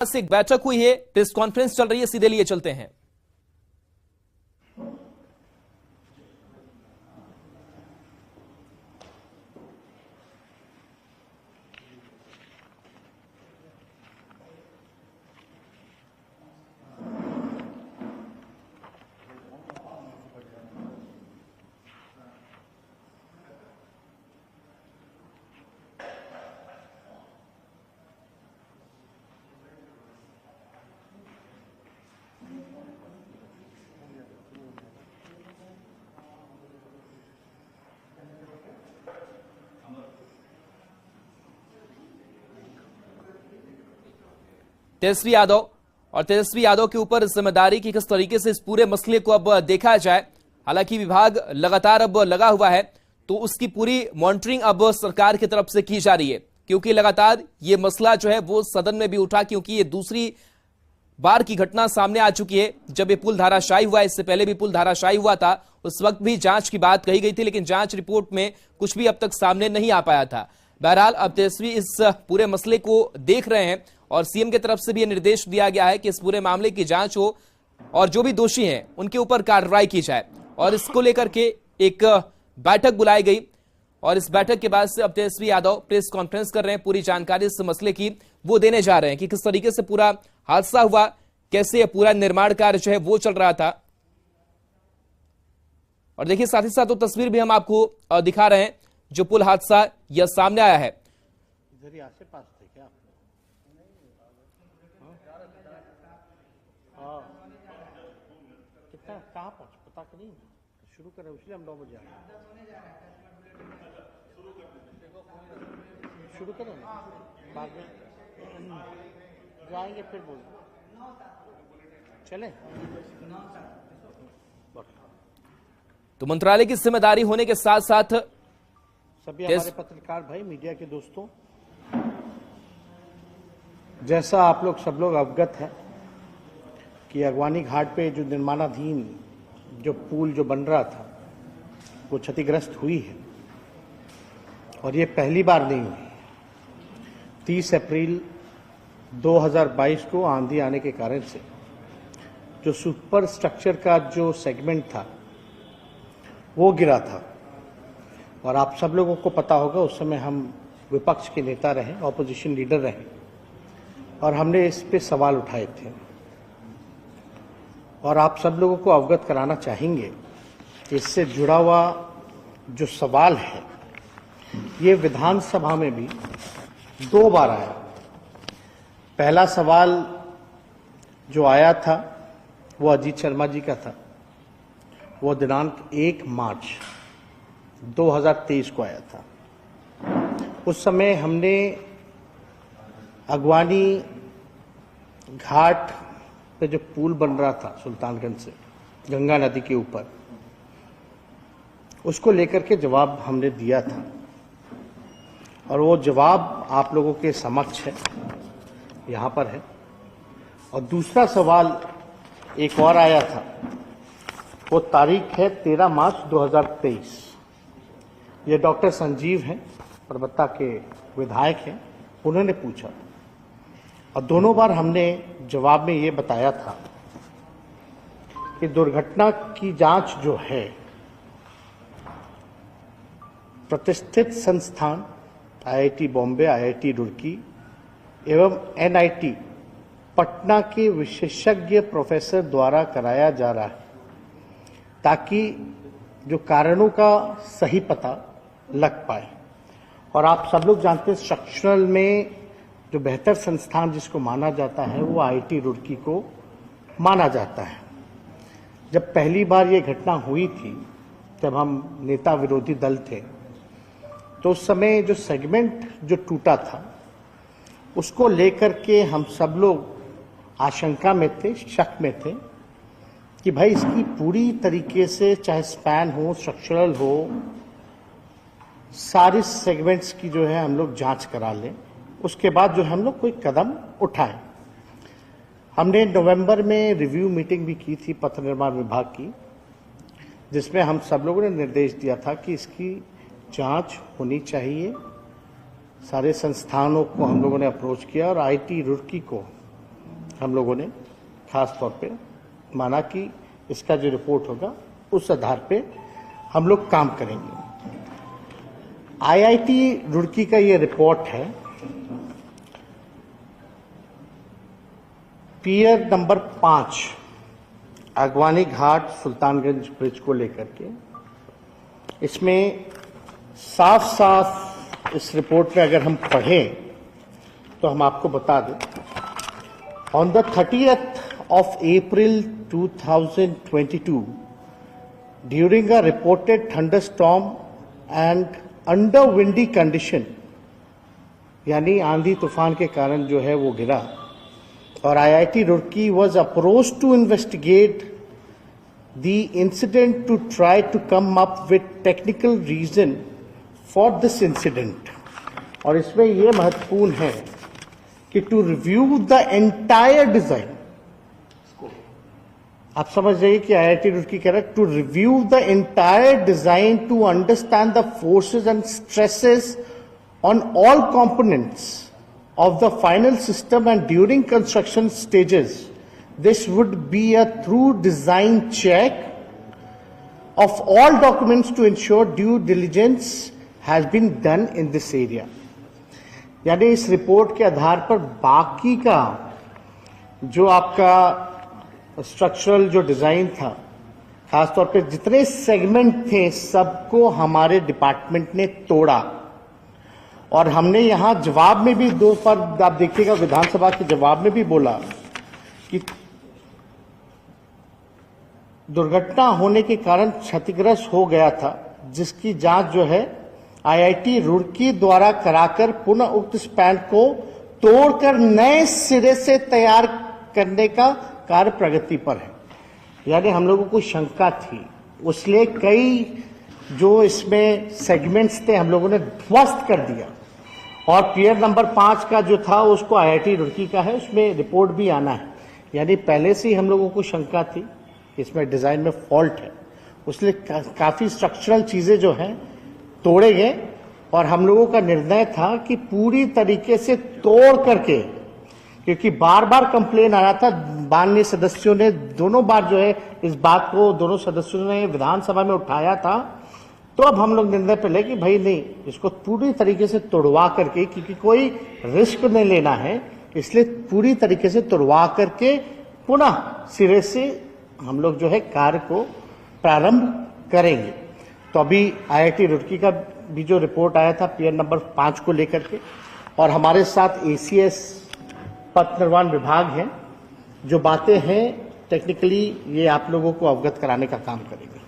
से एक बैठक हुई है, प्रेस कॉन्फ्रेंस चल रही है, सीधे लिए चलते हैं। तेजस्वी यादव के ऊपर जिम्मेदारी की किस तरीके से इस पूरे मसले को अब देखा जाए। हालांकि विभाग लगातार अब लगा हुआ है, तो उसकी पूरी मॉनिटरिंग अब सरकार की तरफ से की जा रही है, क्योंकि लगातार ये मसला जो है वो सदन में भी उठा, क्योंकि ये दूसरी बार की घटना सामने आ चुकी है। जब ये पुल धाराशायी हुआ, इससे पहले भी पुल धाराशायी हुआ था, उस वक्त भी जांच की बात कही गई थी, लेकिन जांच रिपोर्ट में कुछ भी अब तक सामने नहीं आ पाया था। बहरहाल अब तेजस्वी इस पूरे मसले को देख रहे हैं और सीएम की तरफ से भी यह निर्देश दिया गया है कि इस पूरे मामले की जांच हो और जो भी दोषी हैं उनके ऊपर कार्रवाई की जाए। और इसको लेकर के एक बैठक बुलाई गई और इस बैठक के बाद से अब तेजस्वी यादव प्रेस कॉन्फ्रेंस कर रहे हैं। पूरी जानकारी इस मसले की वो देने जा रहे हैं कि किस तरीके से पूरा हादसा हुआ, कैसे पूरा निर्माण कार्य जो है वो चल रहा था। और देखिए साथ ही साथ वो तस्वीर भी हम आपको दिखा रहे हैं जो पुल हादसा यह सामने आया है। इधर ही आस-पास थे क्या? हाँ, कितना कहाँ पहुँच पता नहीं, शुरू करें इसलिए हम 9 बजे आए। शुरू करें ना, बाद में जो आएंगे फिर बोल चलें। तो मंत्रालय की जिम्मेदारी होने के साथ साथ सभी हमारे पत्रकार भाई, मीडिया के दोस्तों, जैसा आप लोग सब लोग अवगत हैं कि अगवानी घाट पे जो निर्माणाधीन जो पुल जो बन रहा था वो क्षतिग्रस्त हुई है। और ये पहली बार नहीं हुई। 30 अप्रैल 2022 को आंधी आने के कारण से जो सुपर स्ट्रक्चर का जो सेगमेंट था वो गिरा था। और आप सब लोगों को पता होगा उस समय हम विपक्ष के नेता रहे, ऑपोजिशन लीडर रहे, और हमने इस पे सवाल उठाए थे। और आप सब लोगों को अवगत कराना चाहेंगे कि इससे जुड़ा हुआ जो सवाल है ये विधानसभा में भी 2 बार आया। पहला सवाल जो आया था वो अजीत शर्मा जी का था, वो दिनांक 1 मार्च 2023 को आया था। उस समय हमने अगवानी घाट पे जो पुल बन रहा था सुल्तानगंज से गंगा नदी के ऊपर, उसको लेकर के जवाब हमने दिया था और वो जवाब आप लोगों के समक्ष है, यहाँ पर है। और दूसरा सवाल एक और आया था, वो तारीख है 13 मार्च 2023। ये डॉक्टर संजीव हैं, परबत्ता के विधायक हैं, उन्होंने पूछा। और दोनों बार हमने जवाब में ये बताया था कि दुर्घटना की जांच जो है प्रतिष्ठित संस्थान आईआईटी बॉम्बे, आईआईटी रुड़की एवं एनआईटी पटना के विशेषज्ञ प्रोफेसर द्वारा कराया जा रहा है, ताकि जो कारणों का सही पता लग पाए। और आप सब लोग जानते हैं स्ट्रक्चरल में जो बेहतर संस्थान जिसको माना जाता है वो आईआईटी रुड़की को माना जाता है। जब पहली बार ये घटना हुई थी जब हम नेता विरोधी दल थे, तो उस समय जो सेगमेंट जो टूटा था उसको लेकर के हम सब लोग आशंका में थे, शक में थे कि भाई इसकी पूरी तरीके से चाहे स्पैन हो, स्ट्रक्चरल हो, सारी सेगमेंट्स की जो है हम लोग जांच करा लें, उसके बाद जो हम लोग कोई कदम उठाएं। हमने नवंबर में रिव्यू मीटिंग भी की थी पथ निर्माण विभाग की, जिसमें हम सब लोगों ने निर्देश दिया था कि इसकी जांच होनी चाहिए। सारे संस्थानों को हम लोगों ने अप्रोच किया और आईआईटी रुड़की को हम लोगों ने खास तौर पे माना कि इसका जो रिपोर्ट होगा उस आधार पे हम लोग काम करेंगे। आईआईटी रुड़की का ये रिपोर्ट है पियर नंबर 5 अगवानी घाट सुल्तानगंज ब्रिज को लेकर के। इसमें साफ साफ इस रिपोर्ट में अगर हम पढ़ें तो हम आपको बता दें, on the 30th of April 2022, during a reported thunderstorm and under windy condition, यानी आंधी तूफान के कारण जो है वो गिरा, और IIT Roorkee was approached to investigate the incident to try to come up with technical reason for this incident। और इसमें यह महत्वपूर्ण है कि to review the entire design, आप समझ जाइए कि IIT रुड़की कह रहा है to review the entire design to understand the forces and stresses on all components of the final system, and during construction stages this would be a thorough design check of all documents to ensure due diligence has been done in this area। यानी इस report के आधार पर बाकी का जो आपका structural जो design था, खासतौर पे जितने सेगमेंट थे सबको हमारे डिपार्टमेंट ने तोड़ा। और हमने यहां जवाब में भी दो पर आप देखिएगा, विधानसभा के जवाब में भी बोला कि दुर्घटना होने के कारण क्षतिग्रस्त हो गया था, जिसकी जांच जो है आईआईटी रुड़की द्वारा कराकर पुनः उक्त स्पैन को तोड़कर नए सिरे से तैयार करने का कार्य प्रगति पर है। यानी हम लोगों को शंका थी, उसलिए कई जो इसमें सेगमेंट्स थे हम लोगों ने ध्वस्त कर दिया। और पियर नंबर 5 का जो था उसको आईआईटी रुड़की का है, उसमें रिपोर्ट भी आना है। यानी पहले से ही हम लोगों को शंका थी कि इसमें डिजाइन में फॉल्ट है, उसलिए काफी स्ट्रक्चरल चीजें जो हैं तोड़े गए। और हम लोगों का निर्णय था कि पूरी तरीके से तोड़ करके, क्योंकि बार बार कंप्लेन आ रहा था, माननीय सदस्यों ने दोनों बार जो है इस बात को दोनों सदस्यों ने विधानसभा में उठाया था, तो अब हम लोग निर्णय पे ले कि भाई नहीं, इसको पूरी तरीके से तोड़वा करके, क्योंकि कोई रिस्क नहीं लेना है, इसलिए पूरी तरीके से तोड़वा करके पुनः सिरे से हम लोग जो है कार्य को प्रारंभ करेंगे। तो अभी आईआईटी रुड़की का भी जो रिपोर्ट आया था पियर नंबर 5 को लेकर के, और हमारे साथ एसीएस पथ निर्माण विभाग है, जो बातें हैं टेक्निकली ये आप लोगों को अवगत कराने का काम करेंगे।